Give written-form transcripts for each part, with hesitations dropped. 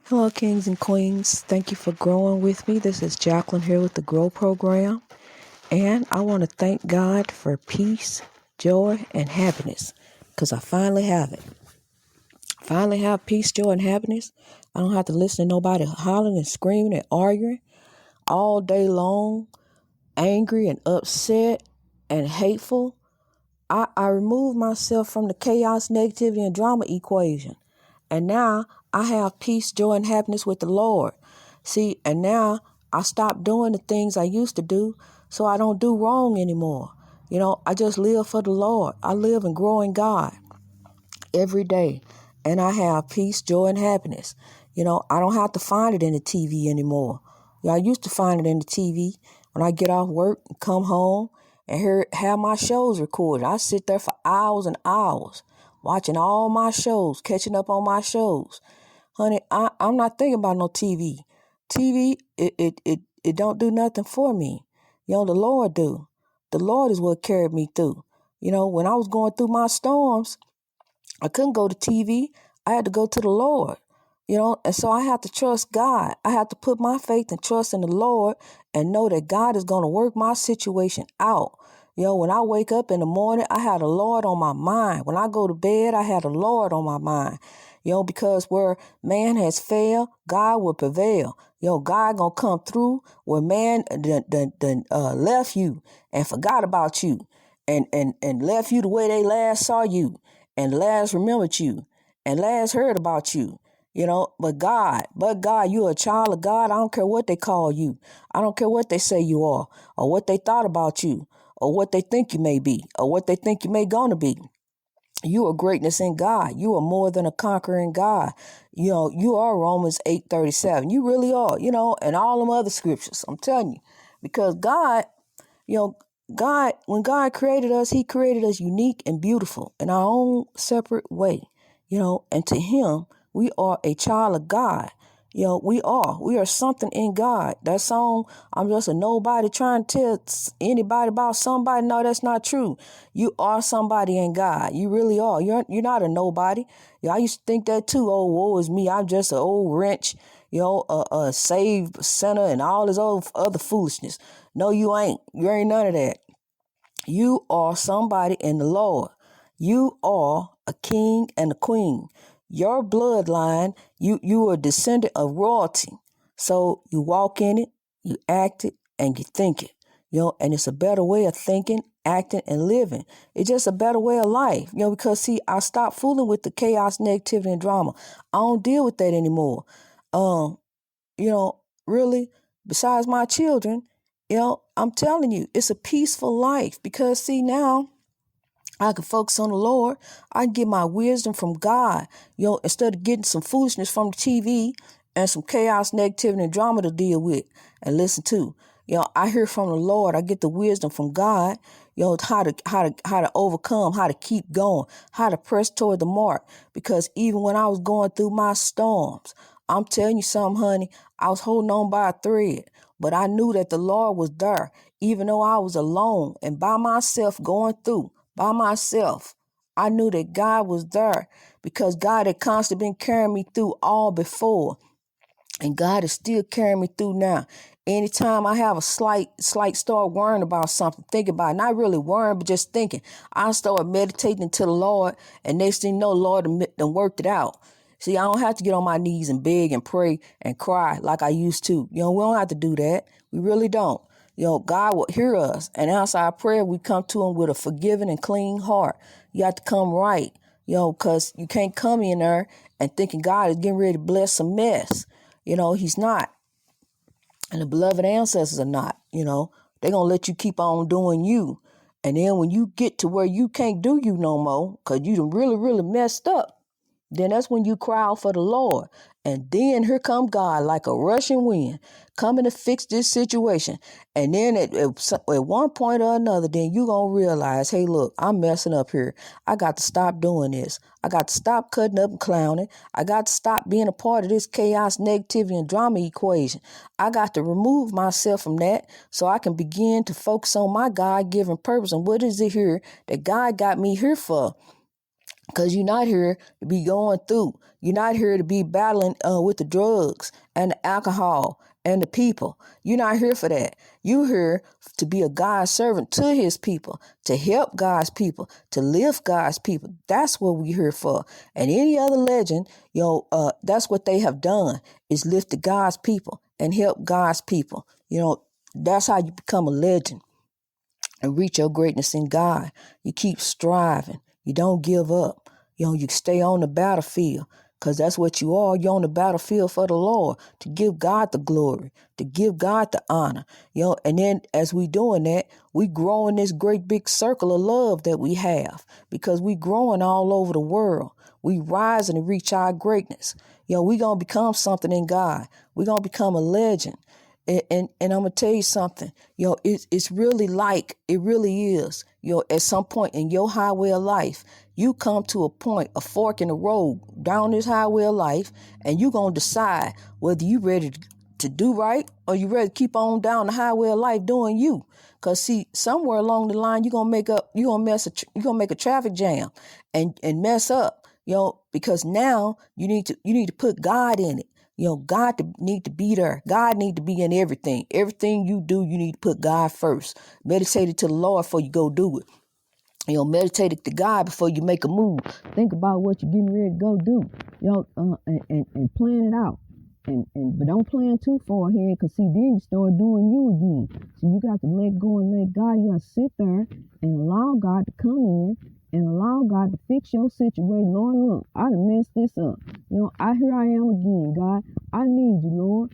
Hello, kings and queens. Thank you for growing with me. This is Jacqueline here with the Grow Program. And I want to thank God for peace, joy, and happiness because I finally have it. Finally have peace, joy, and happiness. I don't have to listen to nobody hollering and screaming and arguing all day long, angry and upset and hateful. I removed myself from the chaos, negativity, and drama equation. And now I have peace, joy, and happiness with the Lord. See, and now I stopped doing the things I used to do so I don't do wrong anymore. I just live for the Lord. I live and grow in God every day. And I have peace, joy, and happiness. I don't have to find it in the TV anymore. I used to find it in the TV when I get off work and come home and have my shows recorded. I sit there for hours and hours watching all my shows, catching up on my shows. Honey, I'm not thinking about no TV. TV, it don't do nothing for me. The Lord do. The Lord is what carried me through. When I was going through my storms, I couldn't go to TV. I had to go to the Lord, and so I have to trust God. I have to put my faith and trust in the Lord and know that God is going to work my situation out. When I wake up in the morning, I have the Lord on my mind. When I go to bed, I have the Lord on my mind. Because where man has failed, God will prevail. God gonna come through where man done left you and forgot about you and left you the way they last saw you and last remembered you and last heard about you. But God, you're a child of God. I don't care what they call you. I don't care what they say you are or what they thought about you or what they think you may be or what they think you may gonna be. You are greatness in God. You are more than a conqueror in God. You are Romans 8:37. You really are, and all them other scriptures. I'm telling you. Because God, when God created us, he created us unique and beautiful in our own separate way, and to him, we are a child of God. We are something in God. That song, I'm just a nobody trying to tell anybody about somebody. No, that's not true. You are somebody in God. You really are. You're not a nobody. I used to think that too. Oh, woe is me. I'm just an old wrench, a saved sinner and all this other foolishness. No, you ain't. You ain't none of that. You are somebody in the Lord. You are a king and a queen. Your bloodline, you are a descendant of royalty. So you walk in it, you act it, and you think it. And it's a better way of thinking, acting, and living. It's just a better way of life. Because see, I stopped fooling with the chaos, negativity, and drama. I don't deal with that anymore. Really, besides my children, I'm telling you, it's a peaceful life because see now, I can focus on the Lord. I can get my wisdom from God, instead of getting some foolishness from the TV and some chaos, negativity, and drama to deal with and listen to. I hear from the Lord. I get the wisdom from God, how to overcome, how to keep going, how to press toward the mark. Because even when I was going through my storms, I'm telling you something, honey, I was holding on by a thread, but I knew that the Lord was there, even though I was alone and by myself going through. By myself, I knew that God was there because God had constantly been carrying me through all before. And God is still carrying me through now. Anytime I have a slight start worrying about something, thinking about it, not really worrying, but just thinking, I start meditating to the Lord, and next thing you know, the Lord done worked it out. See, I don't have to get on my knees and beg and pray and cry like I used to. We don't have to do that. We really don't. God will hear us. And answer our prayer, we come to him with a forgiving and clean heart. You have to come right, because you can't come in there and thinking God is getting ready to bless some mess. He's not. And the beloved ancestors are not. They're going to let you keep on doing you. And then when you get to where you can't do you no more, because you done really, really messed up, then that's when you cry out for the Lord. And then here come God like a rushing wind coming to fix this situation. And then at one point or another, then you going to realize, hey, look, I'm messing up here. I got to stop doing this. I got to stop cutting up and clowning. I got to stop being a part of this chaos, negativity, and drama equation. I got to remove myself from that so I can begin to focus on my God-given purpose. And what is it here that God got me here for? Because you're not here to be going through. You're not here to be battling with the drugs and the alcohol and the people. You're not here for that. You're here to be a God's servant to his people, to help God's people, to lift God's people. That's what we're here for. And any other legend, that's what they have done, is lifted God's people and help God's people. That's how you become a legend and reach your greatness in God. You keep striving. You don't give up. You stay on the battlefield, because that's what you are. You're on the battlefield for the Lord, to give God the glory, to give God the honor. And then as we doing that, we grow in this great big circle of love that we have, because we growing all over the world. We rising to reach our greatness. We going to become something in God. We going to become a legend. And I'm going to tell you something, it's really it really is, at some point in your highway of life, you come to a point, a fork in the road down this highway of life, and you're going to decide whether you ready to do right, or you ready to keep on down the highway of life doing you. Because see, somewhere along the line, you're going to make a traffic jam and mess up, because now you need to put God in it. God need to be there. God need to be in everything. Everything you do, you need to put God first. Meditate it to the Lord before you go do it. Meditate it to God before you make a move. Think about what you're getting ready to go do. And plan it out. But don't plan too far ahead, because see, then you start doing you again. So you got to let go and let God. You got to sit there and allow God to come in and allow God to fix your situation. Lord, look, I done messed this up. Here I am again, God. I need you, Lord.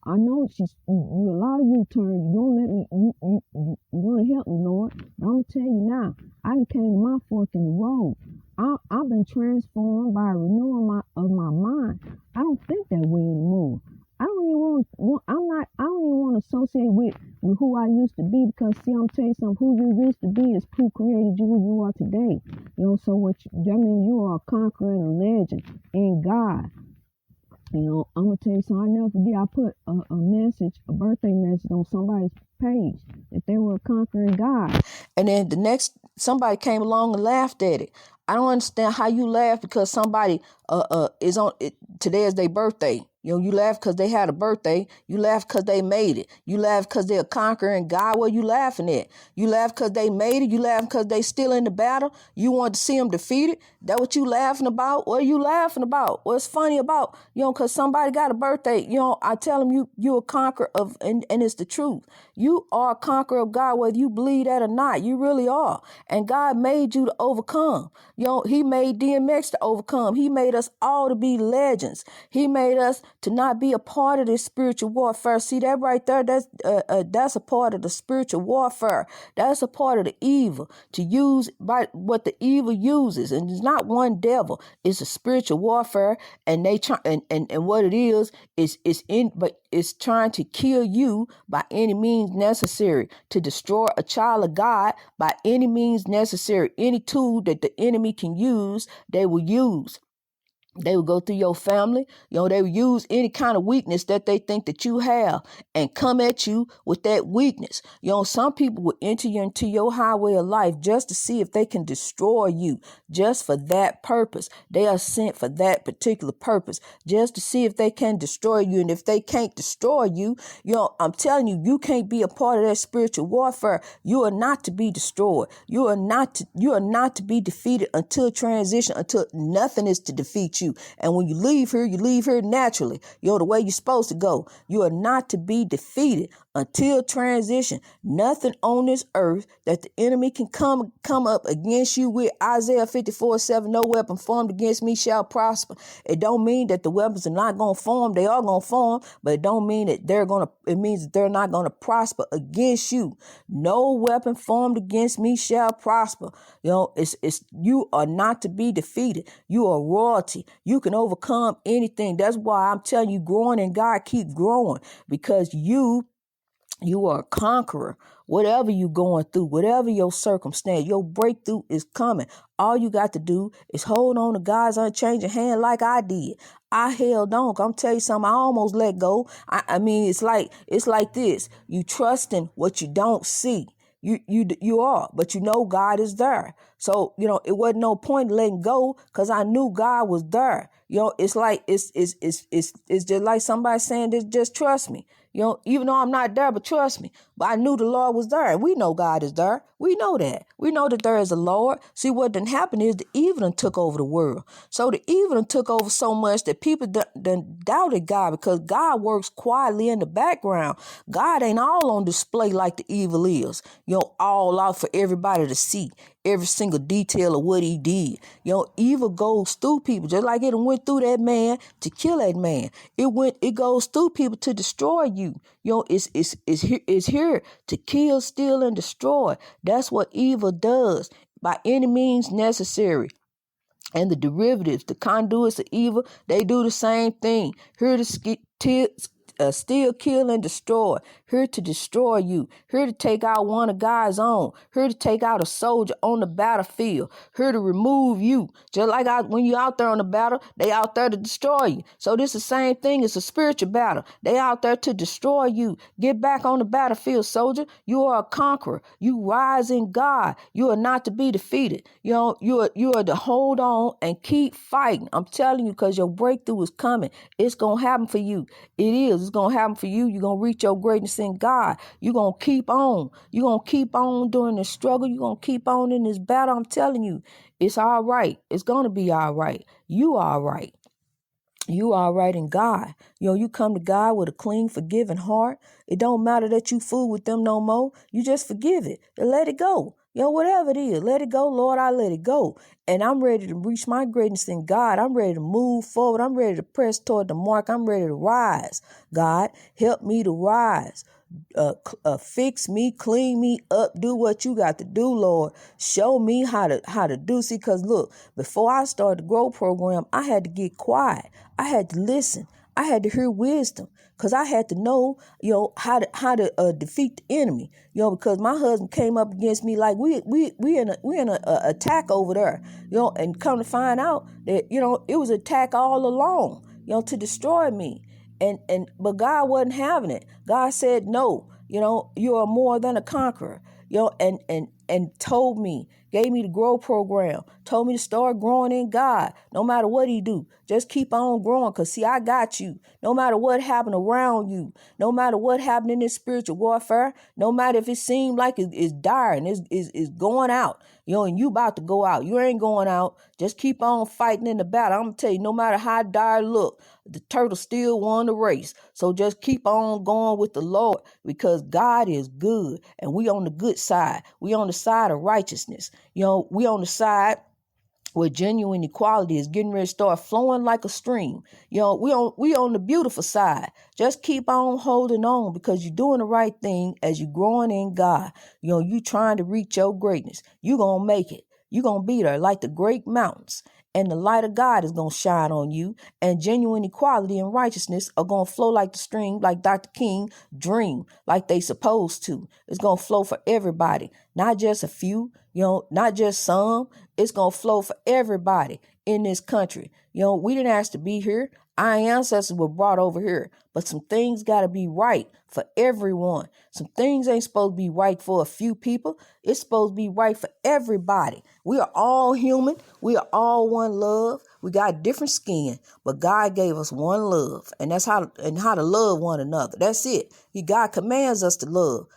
I know you allow you to turn. You don't let me. You want to help me, Lord. But I'm gonna tell you now. I done came to my fork in the road. I've been transformed by renewing of my mind. I don't think that way anymore. I don't even want to associate with who I used to be, because see, I'm telling you something, who you used to be is who created you who you are today. So that means you are a conqueror and a legend in God. I'm gonna tell you something. I never forget. I put a birthday message on somebody's page that they were a conquering God, and then the next somebody came along and laughed at it. I don't understand how you laugh because somebody is on it. Today is their birthday. You laugh because they had a birthday. You laugh because they made it. You laugh because they're conquering God. What are you laughing at? You laugh because they made it. You laugh because they still in the battle. You want to see them defeated. That what you laughing about? What are you laughing about? What's funny about, because somebody got a birthday. I tell them you a conqueror of, and it's the truth. You are a conqueror of God, whether you believe that or not. You really are. And God made you to overcome. He made DMX to overcome. He made us all to be legends. He made us to not be a part of this spiritual warfare. See that right there? That's a part of the spiritual warfare. That's a part of the evil, to use by what the evil uses. And it's not one devil. It's a spiritual warfare. And they try and what it is but it's trying to kill you by any means necessary, to destroy a child of God by any means necessary. Any tool that the enemy can use, they will use. They will go through your family. They will use any kind of weakness that they think that you have and come at you with that weakness. Some people will enter you into your highway of life just to see if they can destroy you, just for that purpose. They are sent for that particular purpose, just to see if they can destroy you. And if they can't destroy you, I'm telling you, you can't be a part of that spiritual warfare. You are not to be destroyed. You are not to be defeated until transition, until nothing is to defeat you. And when you leave here naturally. The way you're supposed to go. You are not to be defeated until transition. Nothing on this earth that the enemy can come up against you with. Isaiah 54:7, no weapon formed against me shall prosper. It don't mean that the weapons are not going to form. They are going to form, but it don't mean that it means that they're not going to prosper against you. No weapon formed against me shall prosper. You are not to be defeated. You are royalty. You can overcome anything. That's why I'm telling you, growing in God, keep growing, because you are a conqueror. Whatever you're going through, whatever your circumstance, your breakthrough is coming. All you got to do is hold on to God's unchanging hand like I did. I held on. I'm tell you something, I almost let go. I mean, it's like this. You trust in what you don't see. You are, but you know God is there. So, it wasn't no point letting go because I knew God was there. It's like, it's just like somebody saying, just trust me. Even though I'm not there, but trust me. But I knew the Lord was there. And we know God is there. We know that. We know that there is a Lord. See, what done happened is the evil done took over the world. So the evil done took over so much that people done doubted God because God works quietly in the background. God ain't all on display like the evil is. All out for everybody to see. Every single detail of what he did. Evil goes through people, just like it went through that man to kill that man. It goes through people to destroy you. It's here to kill, steal, and destroy. That's what evil does by any means necessary. And the derivatives, the conduits of evil, they do the same thing. Here to steal, kill, and destroy. Here to destroy you. Here to take out one of God's own. Here to take out a soldier on the battlefield. Here to remove you. Just like when you're out there on the battle, they out there to destroy you. So this is the same thing. It's a spiritual battle. They out there to destroy you. Get back on the battlefield, soldier. You are a conqueror. You rise in God. You are not to be defeated. You are to hold on and keep fighting. I'm telling you, because your breakthrough is coming. It's going to happen for you. It is. It's going to happen for you. You're going to reach your greatness in God. You're going to keep on. You're going to keep on during the struggle. You're going to keep on in this battle. I'm telling you, it's all right. It's going to be all right. You are all right. You are right in God. You come to God with a clean, forgiving heart. It don't matter that you fool with them no more. You just forgive it and let it go. Whatever it is, let it go. Lord, I let it go. And I'm ready to reach my greatness in God. I'm ready to move forward. I'm ready to press toward the mark. I'm ready to rise. God, help me to rise. Fix me, clean me up, do what you got to do, Lord. Show me how to do. See, because look, before I started the Grow program, I had to get quiet. I had to listen. I had to hear wisdom because I had to know, how to defeat the enemy. Because my husband came up against me like we in a attack over there. And come to find out that it was an attack all along. To destroy me. But God wasn't having it. God said, no, you are more than a conqueror, and told me, gave me the Grow program, told me to start growing in God, no matter what he do. Just keep on growing, because see, I got you. No matter what happened around you, no matter what happened in this spiritual warfare, no matter if it seemed like it's dire and it's going out, and you about to go out. You ain't going out. Just keep on fighting in the battle. I'm going to tell you, no matter how dire look, the turtle still won the race. So just keep on going with the Lord, because God is good and we on the good side. We on the side of righteousness. We on the side where genuine equality is getting ready to start flowing like a stream. We on the beautiful side. Just keep on holding on, because you're doing the right thing as you're growing in God. You trying to reach your greatness. You're going to make it. You're going to be there like the great mountains. And the light of God is going to shine on you. And genuine equality and righteousness are going to flow like the stream, like Dr. King dream, like they supposed to. It's going to flow for everybody, not just a few, not just some. It's going to flow for everybody in this country. We didn't ask to be here. Our ancestors were brought over here. But some things got to be right for everyone. Some things ain't supposed to be right for a few people. It's supposed to be right for everybody. We are all human. We are all one love. We got different skin, but God gave us one love, and that's how to love one another. That's it. God commands us to love.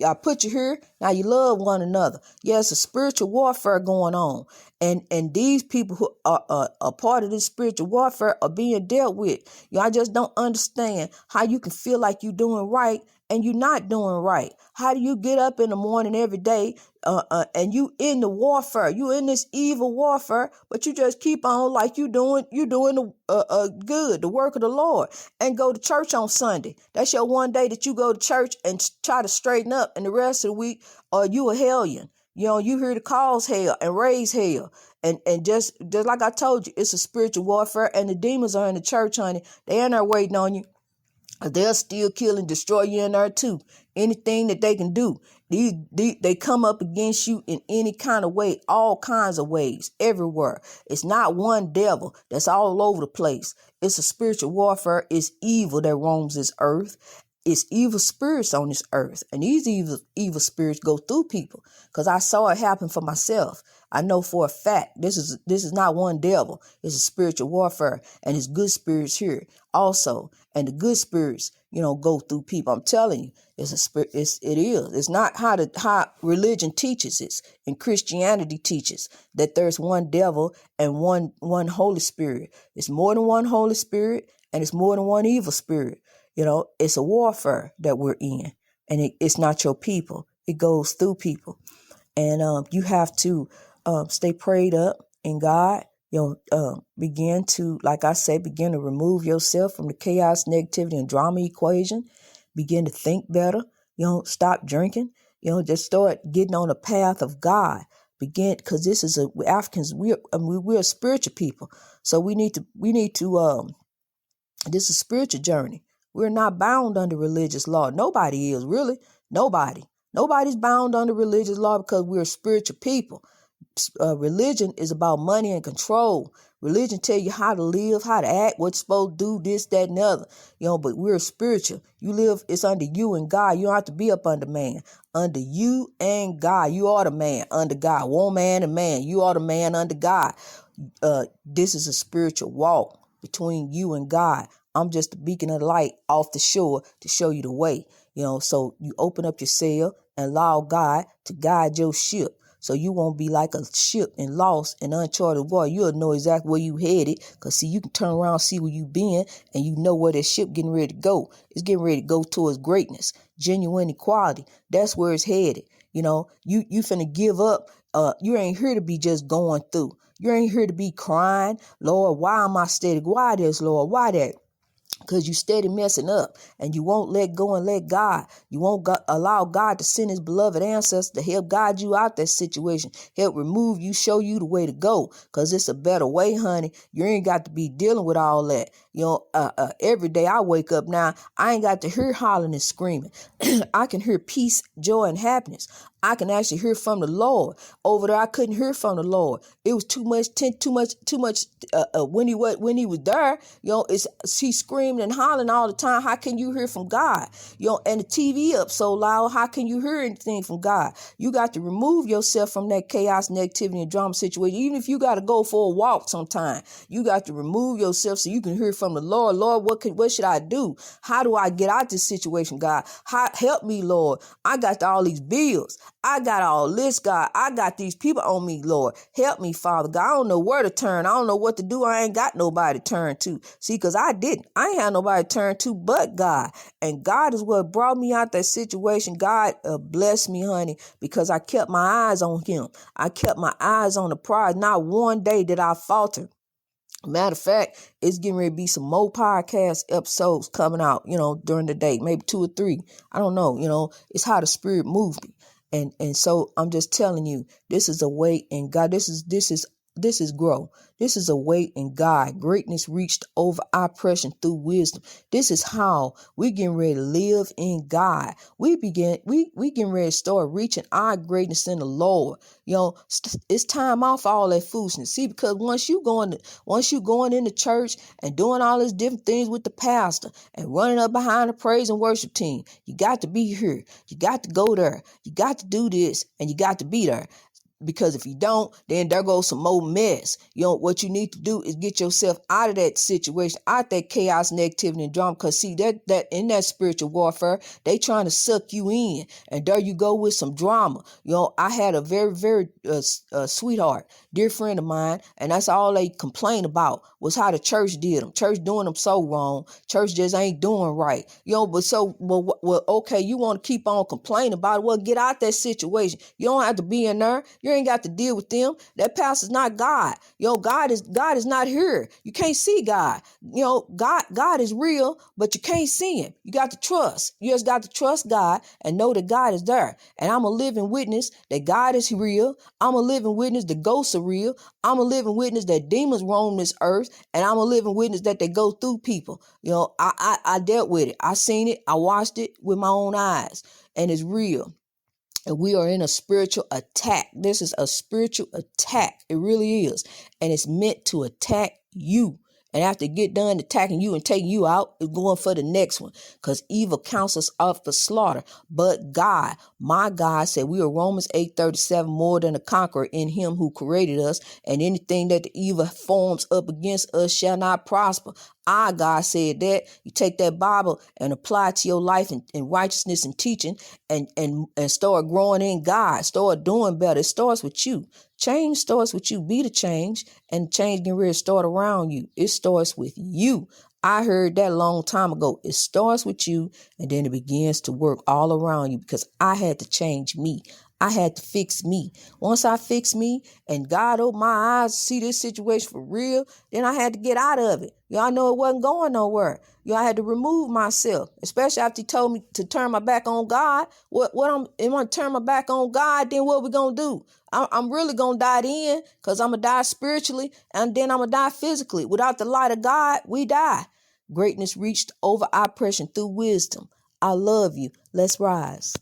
I put you here, now you love one another. Yes, a spiritual warfare going on, and these people who are a part of this spiritual warfare are being dealt with. I just don't understand how you can feel like you're doing right and you're not doing right. How do you get up in the morning every day and you in the warfare, you in this evil warfare, but you just keep on like you doing the good, the work of the Lord, and go to church on Sunday? That's your one day that you go to church and try to straighten up, and the rest of the week, you a hellion. You hear the cause hell and raise hell. And just like I told you, it's a spiritual warfare, and the demons are in the church, honey. They in there waiting on you. They'll still kill and destroy you in there too. Anything that they can do. They come up against you in any kind of way, all kinds of ways, everywhere. It's not one devil that's all over the place. It's a spiritual warfare. It's evil that roams this earth. it's evil spirits on this earth, and these evil spirits go through people, because I saw it happen for myself. I know for a fact this is not one devil. It's a spiritual warfare, and it's good spirits here also, and the good spirits, go through people. I'm telling you, it's a spirit. It is. It's not how religion teaches it, and Christianity teaches that there's one devil and one Holy Spirit. It's more than one Holy Spirit, and it's more than one evil spirit. It's a warfare that we're in, and it's not your people. It goes through people, and you have to stay prayed up in God. Begin to, like I say, begin to remove yourself from the chaos, negativity, and drama equation. Begin to think better. Stop drinking. Just start getting on the path of God. Because this is Africans. We're a spiritual people, so we need to. This is a spiritual journey. We're not bound under religious law. Nobody is, really. Nobody. Nobody's bound under religious law, because we're a spiritual people. Religion is about money and control. Religion tell you how to live, how to act, what you're supposed to do, this, that, and the other. But we're spiritual. You live, it's under you and God. You don't have to be up under man. Under you and God. You are the man under God. One man and man. You are the man under God. This is a spiritual walk between you and God. I'm just a beacon of light off the shore to show you the way. So you open up your sail and allow God to guide your ship. So you won't be like a ship and lost in uncharted water. You'll know exactly where you headed. Because, see, you can turn around, see where you been, and you know where that ship getting ready to go. It's getting ready to go towards greatness, genuine equality. That's where it's headed. You finna give up. You ain't here to be just going through. You ain't here to be crying, Lord, why am I steady? Why this, Lord? Why that? Because you steady messing up, and you won't let go and let God. You won't allow God to send his beloved ancestors to help guide you out that situation, help remove you, show you the way to go, because it's a better way, honey. You ain't got to be dealing with all that. Every day I wake up now, I ain't got to hear hollering and screaming. I can hear peace, joy, and happiness. I can actually hear from the Lord. Over there, I couldn't hear from the Lord. It was too much. When he was there, he screamed and hollering all the time. How can you hear from God? And the TV up so loud. How can you hear anything from God? You got to remove yourself from that chaos, negativity, and drama situation. Even if you got to go for a walk sometime, you got to remove yourself so you can hear from the Lord. Lord, what should I do? How do I get out this situation, God? Help me, Lord. I got all these bills. I got all this, God. I got these people on me, Lord. Help me, Father God. I don't know where to turn. I don't know what to do. I ain't got nobody to turn to. See, because I ain't had nobody to turn to but God. And God is what brought me out that situation. God blessed me, honey, because I kept my eyes on him. I kept my eyes on the prize. Not one day did I falter. Matter of fact, it's getting ready to be some more podcast episodes coming out, during the day, maybe 2 or 3. I don't know. It's how the Spirit moved me. And so I'm just telling you, this is a way in God. This is grow. This is a way in God. Greatness reached over oppression through wisdom. This is how we getting ready to live in God. We getting ready to start reaching our greatness in the Lord. It's time off all that foolishness. See, because once you going into church and doing all these different things with the pastor and running up behind the praise and worship team, you got to be here. You got to go there. You got to do this, and you got to be there. Because if you don't, then there goes some more mess. What you need to do is get yourself out of that situation, out that chaos, negativity, and drama. Because see, that in that spiritual warfare, they trying to suck you in, and there you go with some drama. I had a very, very sweetheart, dear friend of mine, and that's all they complain about was how the church did them. Church doing them so wrong. Church just ain't doing right. Okay, you want to keep on complaining about it? Well, get out that situation. You don't have to be in there. You ain't got to deal with them. That pastor's not God. God is not here. You can't see God. God is real, but you can't see him. You got to trust. You just got to trust God and know that God is there. And I'm a living witness that God is real. I'm a living witness that ghosts are real. I'm a living witness that demons roam this earth. And I'm a living witness that they go through people. I dealt with it. I seen it. I watched it with my own eyes. And it's real. And we are in a spiritual attack. This is a spiritual attack. It really is. And it's meant to attack you. And after it get done attacking you and taking you out, it's going for the next one. Because evil counsels up for slaughter. But God, my God, said we are Romans 8:37, more than a conqueror in him who created us. And anything that the evil forms up against us shall not prosper. Our God said that. You take that Bible and apply it to your life in righteousness and teaching and start growing in God. Start doing better. It starts with you. Change starts with you. Be the change, and change getting ready to start around you. It starts with you. I heard that a long time ago. It starts with you, and then it begins to work all around you, because I had to change me. I had to fix me. Once I fixed me and God opened my eyes to see this situation for real, then I had to get out of it. Y'all know it wasn't going nowhere. I had to remove myself, especially after he told me to turn my back on God. Am I to turn my back on God? Then what we going to do? I'm really going to die then, because I'm going to die spiritually, and then I'm going to die physically. Without the light of God, we die. Greatness reached over oppression through wisdom. I love you. Let's rise.